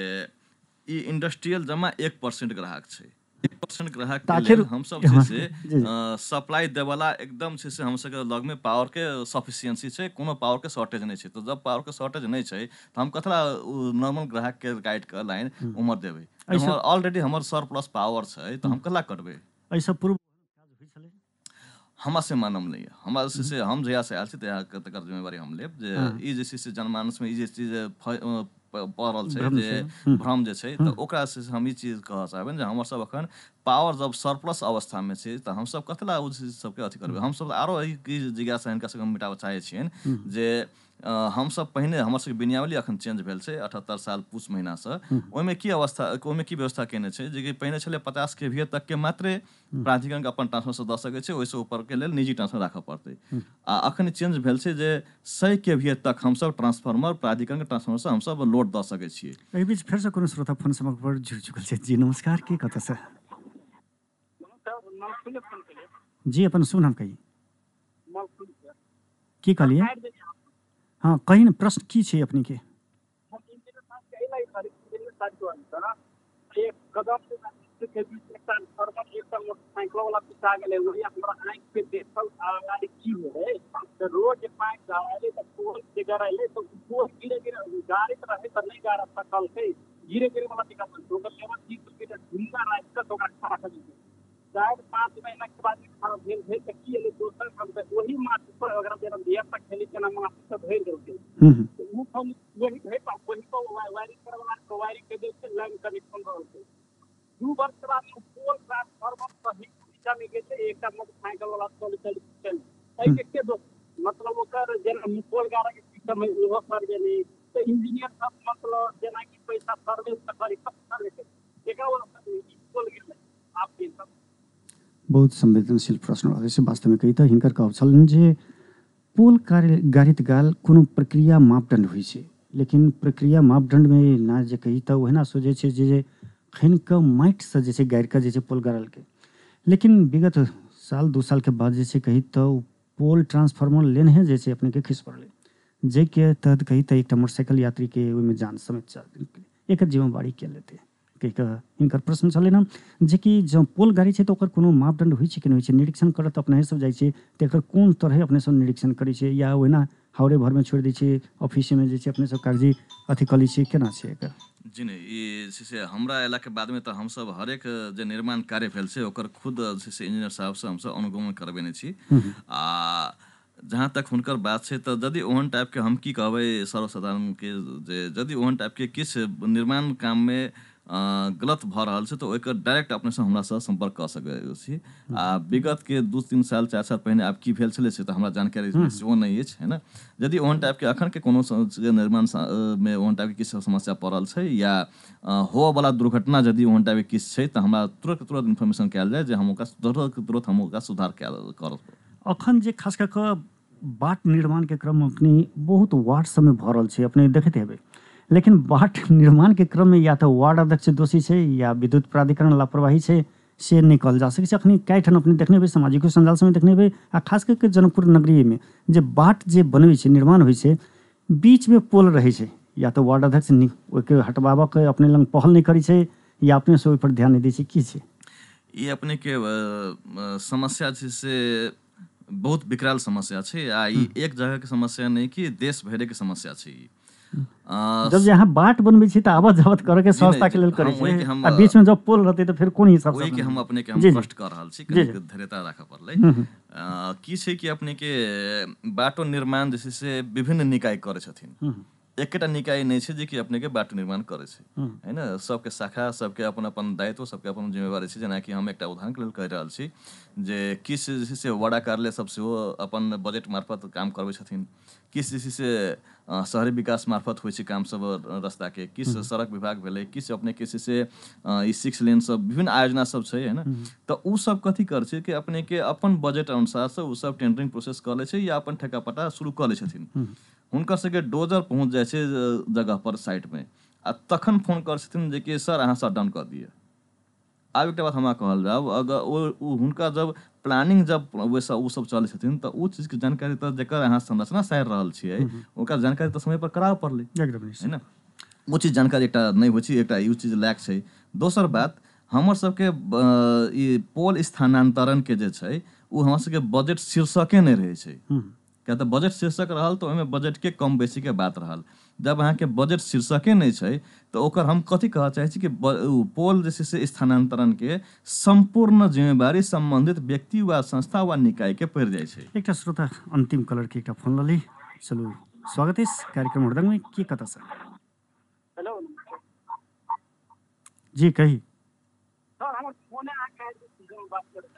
ई इंडस्ट्रियल जमा 1% ग्राहक छै। 1% ग्राहक के लेल हमसब जे से सप्लाई देवला एकदम छै से हम सबके लग में पावर के सफिशिएंसी छै, कोनो पावर के शॉर्टेज नहीं छै। तो जब पावर के शॉर्टेज नहीं छै तो हम कथला नॉर्मल ग्राहक के काटि कऽ लाइन उमर देबै? हमर ऑलरेडी हमर सरप्लस पावर छै तो हम कथला करबै? ऐसा पूर्व हमरा से मानम नहीं है, हमरा से हम जहिया से आयल छी तहिया तकर जिम्मेवारी हम लेब जे ई जे छै से जनमानस में ई जे चीज पड़ल छै जे भ्रम जे छै तऽ ओकरा से हम ई चीज कहऽ चाहबनि जे हमर सब अखन पावर जब सरप्लस अवस्था में छै तऽ हम सब कथला ओ चीज सबके अथी करबै? हम सब आरो ई जिज्ञासा हिनका सबके मिटाबऽ चाहै छियनि जे हम सब पहिने हमर सबके बिनियावली अखन चेंज भेल छै 78 साल पूस महीना से, ओहिमे की अवस्था ओहिमे की व्यवस्था केने छै जे कि पहिने छलै 50 kVA तक के मात्रे प्राधिकरण के अपन ट्रांसफर दऽ सकै छै, ओहिसँ ऊपर के लेल निजी ट्रांसफर राखऽ पड़तै। आ अखन चेंज भेल छै जे 100 kVA तक हम सब ट्रांसफार्मर प्राधिकरण के ट्रांसफार्मर से हम सब लोड दऽ सकै छियै। एहि बीच फेर से कोनो श्रोता फोन संपर्क पर जुड़ चुकल छै। जी नमस्कार, के कतऽ से? जी अपन शुभ नाम कही। की कहलिए? हाँ कही न, प्रश्न की छै अपने के? एक कदम से के बीच एक ट्रांसफार्मर एक मोटरसाइकिल वाला पिटा गेलै वही हमरा आँख पे देखल आगे की भेलै तो रोड पाइप डाले तो पोल के गड़ले तो पोल गिरे गिरे गाड़ी तो रहे तो नहीं गाड़ा सकल थे गिरे गिरे वाला दिक्कत तो ओकर लेवल 30 किलोमीटर ढूंढा रास्ता तो ओकरा खड़ा कर दिए शायद 5 महीना के बाद खराब भेल भेल तो की एले दोसर काम पे वही माटी पर अगर देर देर तक खेली केना माटी से भर देलकै तो वो हम वही भेट वही तो वायरिंग करे वाला वायरिंग के देख लाइन कनेक्शन रहल छै 2 वर्ष के बाद पोल ट्रांसफार्मर सही दिशा में गेलै एकटा मोटरसाइकिल वाला चल एहि के दो मतलब ओकर जेना पोल गाड़ा के सिस्टम है ओहो कर गेलै तो इंजीनियर सब मतलब जेना कि पैसा सर्विस करी सब सर्विस एकरा वाला पोल गेलै आप के सब बहुत संवेदनशील प्रश्न रहै छै वास्तव में कही तऽ हिनकर कहब छलनि जे पोल गाड़ित गाल कोनो प्रक्रिया मापदंड होइ छै लेकिन प्रक्रिया मापदंड में ना जे कही तऽ ओहिना सोचै छै जे खनि कऽ माटिसँ जे छै गाड़ि कऽ जे छै पोल गाड़लकै लेकिन विगत साल 2 साल के बाद जे छै कही तऽ पोल ट्रांसफार्मर लेने जे छै अपने के खिस पड़लै जाहिके तहत कही तऽ एकटा मोटरसाइकिल यात्री के ओहिमे जान समेत चल एकर जिम्मेवारी के लेतै कही कऽ हिनकर प्रश्न छलै ने जे कि जँ पोल गाड़ी छै तऽ ओकर कोनो मापदंड होइ छै कि नहि होइ छै निरीक्षण करत अपने सब जाइ छै तऽ एकर कोन तरह अपने सब निरीक्षण करै छै या ओहिना हावड़े भरमे छोड़ि दै छै ऑफिसमे जे छै अपने सब कागजी अथी कऽ लै छै केना छै एकर जी नहीं ये से हमरा अयला के बाद में तो हम सब हरेक जे निर्माण कार्य भेल छै ओकर खुद से इंजीनियर साहब से हम सब अनुगमन करबेने छी आ जहाँ तक हुनकर बात छै तऽ यदि ओहन टाइप के हम की कहबै सर्वसाधारण के जे यदि ओहन टाइप के किछु निर्माण काम में गलत भऽ रहल छै तऽ ओकर डायरेक्ट अपने से हमरा से संपर्क कऽ सकै छी आ विगत के 2-3 साल 4 साल पहिने आब की भेल छलै से तऽ हमरा जानकारी सेहो नहि अछि है ना यदि ओहन टाइप के अखन के कोनो निर्माण में ओहन टाइप के किछु समस्या पड़ल छै या हो वाला दुर्घटना यदि ओहन टाइप के किछु छै तऽ हमरा तुरंत इन्फॉर्मेशन कयल जाय जे हम ओकरा तुरंत हम ओकरा सुधार करब अखन जे खास कऽ कऽ बाट निर्माण के क्रम में अपने बहुत वार्ड सब में भऽ रहल छै अपने देखैत हेबै लेकिन बाट निर्माण के क्रम में या तो वार्ड अध्यक्ष दोषी छै या विद्युत प्राधिकरण लापरवाही छै से नहीं कहल जा सकै छै अखनी कई ठाम अपने देखने हेबै सामाजिक संजाल सब में देखने हेबै आ खास करके जनकपुर नगरी में जे बाट जे बनबै छै निर्माण होइ छै बीच में पोल रहै छै या तो वार्ड अध्यक्ष ओके हटबाबऽ के अपने लग पहल नहीं करै छै या अपने से ओहि पर ध्यान नहीं दै छै की छै ये अपने के समस्या छै से बहुत विकराल समस्या छै आ ई एक जगह के समस्या नहीं कि देश भरे के समस्या छै जब यहाँ बाट बनबै छी तऽ आवत जावत करे के संस्था के लेल करे छै आ बीच में जब पोल रहतै तऽ फिर कोन हिसाब से ओहि के हम अपने के हम प्रश्न कर रहल छी कनी धैर्यता राखऽ पड़लै की छै कि अपने के बाटो निर्माण जे छै से विभिन्न निकाय करे छथिन एकेटा निकाय नहीं छै जे कि अपने के बाटो निर्माण करे छै है ना सबके शाखा सबके अपन अपन दायित्व सबके अपन जिम्मेवारी छै जेना कि हम एकटा उदाहरण के लेल कहि रहल छी जे किस जे छै से वडा कार्यालय सब सेहो अपन बजट मार्फत काम करबै छथिन किस जे छै से शहरी विकास मार्फत होइ छै काम सब रास्ता के किस सड़क विभाग भेलै किस अपने के छै से ई 6 लेन सब विभिन्न आयोजना सब छै है ना तऽ उ सब कथी कर छै कि अपने के अपन बजट अनुसार से उ सब टेंडरिंग प्रोसेस कर लै छै या अपन ठेकापटा शुरू कर लै छथिन हुनकर सबके डोजर पहुँच जाइ छै जगह पर साइट में आ तखन फोन कर छथिन जे कि सर अहाँ शट डाउन कर दिए आब एकटा बात हमरा कहल जाब अगर हुनका जब प्लानिंग जब वैसा उ सब चलै छथिन तऽ उ चीज के जानकारी तऽ जेकर अहाँ संरचना सारि रहल छियै ओकर जानकारी तऽ समय पर कराबऽ पड़लै है ना वो चीज जानकारी एकटा नहीं होइ छै एकटा ई चीज लैक छै दोसर बात हमर सबके ई पोल स्थानांतरण के जे छै उ हमर सबके बजट शीर्षके नहीं रहे छै क्या तऽ बजट शीर्षक रहल तऽ ओहिमे बजट के कम बेसी के बात रहल जब अहाँ के बजट शीर्षके नहीं छै तऽ ओकर हम कथी कहऽ चाहै छी कि पोल जे छै से स्थानांतरण के संपूर्ण जिम्मेवारी संबंधित व्यक्ति वा संस्था वा निकाय के पड़ि जाइ छै एकटा श्रोता अंतिम कलर के एकटा फोन लली चलू स्वागत है कार्यक्रम हुड़दंग में की कथा सर हेलो जी कही सर हमर फोने आ के बात कर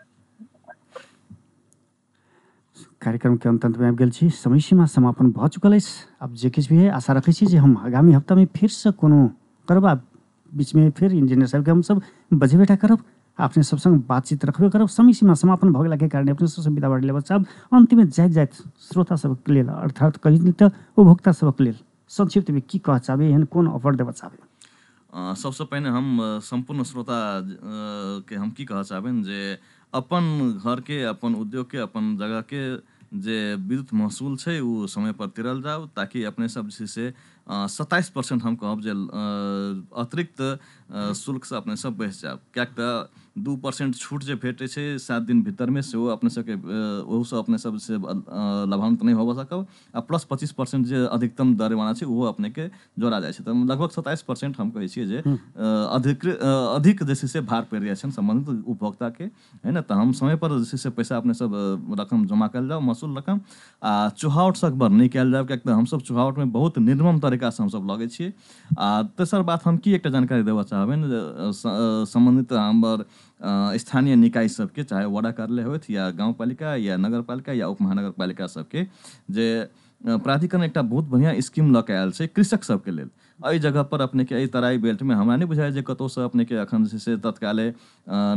कार्यक्रम के अंत में आबि गेल छी समय सीमा समापन भऽ चुकल अछि अब जे किछु भी है आशा रखै छी जे हम आगामी हफ्ता में फिर से कोनो करबा बीच में फिर इंजीनियर साहब के हम सब बजे बैठा करब अपने सब संग बातचीत रखबे करब समय सीमा समापन भऽ गेला के कारण अपने सबसे विदा बाँट लेब साहब अंतिम में जाइत श्रोता सबके लेल अर्थात कही तऽ उपभोक्ता सबके लेल संक्षिप्त में की कह चाहबे एहन कोन ऑफर देबऽ चाहबे सबसे पहिने हम संपूर्ण श्रोता के हम की कह चाहबेन जे अपन घर के अपन उद्योग के अपन जगह के जे विद्युत महसूल छै उ समय पर तिरल जाओ ताकि अपने सब जे से 27% हम कहब जे अतिरिक्त शुल्क से अपने सब बचि जायब, किएक तऽ 2% छूट जे भेटै छै 7 दिन भीतरमे सेहो अपने सबके ओहूसँ अपने सब से लाभान्वित नहि होबऽ सकब, आ प्लस 25% जे अधिकतम दरवाना छै ओहो अपनेके जोड़ा जाइ छै। तऽ लगभग 27% हम कहै छियै जे अधिक जे छै से भार पड़ि जाइ छनि सम्बन्धित उपभोक्ताके, है न। तऽ हम समयपर जे छै से पैसा अपने सब रकम जमा कयल जाउ, मसूल रकम, आ चुहावट सकबर नहि कयल जाउ, किएक तऽ हमसब चुहावटमे बहुत निर्मम तरीकासँ हमसब लगै छियै। आ तेसर बात हम की एकटा जानकारी देबऽ चाहबनि जे सम्बन्धित हमर स्थानीय निकाय सबके, चाहे वडा कार्यालय होथि या गाउँपालिका या नगरपालिका या उपमहानगरपालिका सबके, जे प्राधिकरण एकटा बहुत बढ़िआँ स्कीम लऽ कऽ आयल छै कृषक सबके लेल। एहि जगह पर अपनेके एहि तराई बेल्टमे हमरा नहि बुझाइ जे कतहुसँ अपनेके एखन जे छै से तत्काले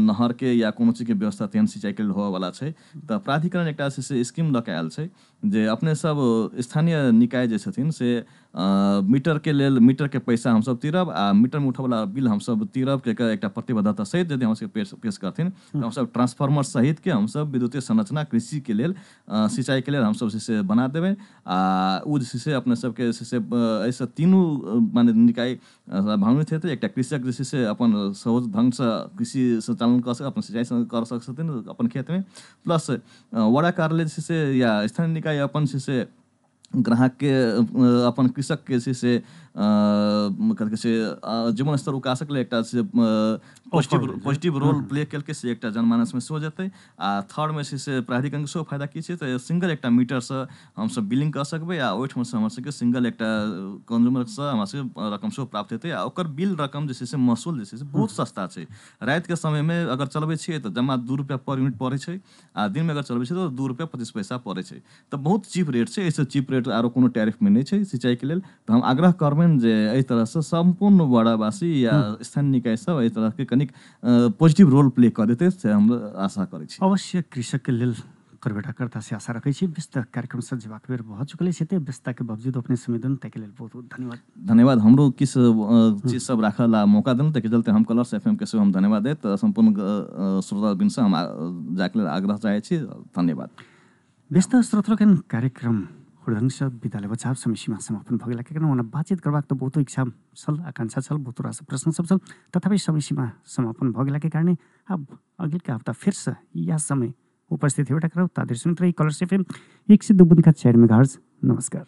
नहरके या कोनो चीजके व्यवस्था तेहन सिंचाइके लेल होबऽवला छै। तऽ प्राधिकरण एकटा जे छै से स्कीम लऽ कऽ आयल छै जे अपने सब स्थानीय निकाय जे छथिन से मीटरके लेल मीटरके पैसा हमसब तीरब, आ मीटरमे उठऽवला बिल हमसब तीरब के एकटा प्रतिबद्धता सहित यदि हमसब पेश करथिन तऽ हमसब ट्रांसफार्मर सहितके हमसब विद्युतीय संरचना कृषिके लेल सिंचाइके लेल हमसब जे छै से बना देबै। आ ओ जे छै से अपने सबके जे छै से एहिसँ तीनू माने निकाय लाभान्वित हेतै। एकटा कृषक जे छै से अपन सहज ढङ्गसँ कृषि संचालन कऽ सकत, अपन सिंचाइ कऽ सकैत छथिन अपन खेतमे, प्लस वडा कार्यालय जे छै से या स्थानीय निकाय अपन छै से ग्राहकके अपन कृषकके जे छै से कथी कहै छै जीवन स्तर उकासक लेल एकटा से पॉजिटिव रोल प्ले केलकै, से एकटा जनमानसमे सेहो जेतै। आ थर्डमे छै से प्राधिकरणके सेहो फायदा की छै तऽ सिंगल एकटा मीटरसँ हमसब बिलिंग कऽ सकबै, आ ओहिठामसँ हमर सबके सिंगल एकटा कंज्यूमरसँ हमरा सबके रकम सेहो प्राप्त हेतै। आ ओकर बिल रकम जे छै से महसूल जे छै से बहुत सस्ता छै। रातिके समयमे अगर चलबै छियै तऽ जमा 2 रुपैआ पर यूनिट पड़ै छै, आ दिनमे अगर चलबै छियै तऽ 2 रुपैआ 25 पैसा पड़ै छै। तऽ बहुत चीप रेट छै, एहिसँ चीप रेट आरो कोनो टैरिफमे नहि छै सिंचाइके लेल। तऽ हम आग्रह करबनि जे एहि तरहसँ सम्पूर्ण वडावासी या स्थानीय निकाय सब एहि तरहके कनिक पॉजिटिव रोल प्ले कऽ देतै से हम आशा करै छी। अवश्य कृषकके लेल करबेटा से आशा रखै छी। व्यस्त कार्यक्रम से जेबाक बेर भऽ चुकल छै, व्यस्तताके बावजूद अपने समय देलहुँ ताहिके लेल बहुत बहुत धन्यवाद। धन्यवाद। हमरो किछु चीज सब राखल आ मौका देलहुँ, ताहिके चलते हम कलर्स FM के सेहो हम धन्यवाद दैत सम्पूर्ण श्रोताबिनसँ हम जायके लेल आग्रह चाहै छी। धन्यवाद। व्यस्त श्रोतालोकन कार्यक्रम हुड़दंगसँ विदा लेबऽ चाहब, समय सीमा समापन भऽ गेला। केकरो ओना बातचीत करबाक तऽ बहुतो इच्छा छल, आकांक्षा छल, बहुत रास प्रश्न सब छल, तथापि समय सीमा समापन भऽ गेलाके कारणे आब अगिला हफ्ता फिरसँ इएह समय उपस्थित हेबे करब। ताधरि सुनैत रही कलर्स FM 102.4 मेगाहर्ट्ज। नमस्कार।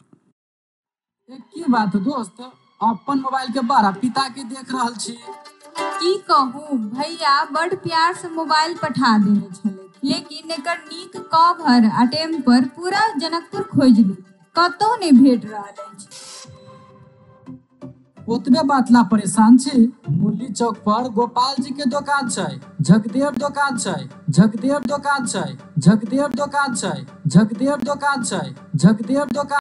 की बात दोस्त, अपन मोबाइल के बारा पिता के देख रहल छी। की कहूँ भैया बड़ प्यार से मोबाइल पठा देने छले, लेकिन एकर नीक कवर आ टेम्पर पूरा जनकपुर खोजली, कतौ नहि भेट रहल अछि। ओतबे बात ला परेशान छी। मुरली चौक पर गोपाल जी के दुकान छै, जगदेव दुकान छै, जगदेव दुकान छै, जगदेव दुकान छै, जगदेव दुकान छै, जगदेव दुकान।